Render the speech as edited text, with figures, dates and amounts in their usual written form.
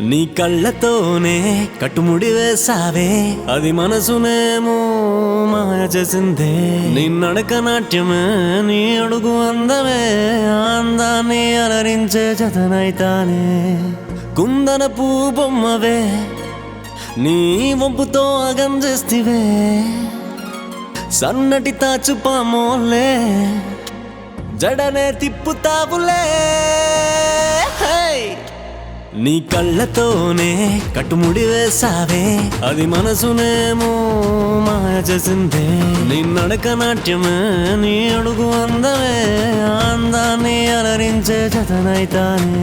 నీ కళ్ళతోనే కట్టుముడి వేసావే అది మనసునేమో మాయ చేసిందే నీ నడక నాట్యమే నీ అడుగు అందమే అందాన్ని అలరించే జతనైతానే కుందన పూ బొమ్మవే నీ వంపుతో అగం చేస్తివే సన్నటి తాచు పామోలే జడనే తిప్పుతావులే నీ కళ్ళతోనే కట్టుముడి వేసావే అది మనసునేమో మాయ చేసిందే నీ నడక నాట్యమే నీ అడుగు అందమే అందాన్ని అలరించే జతనైతానే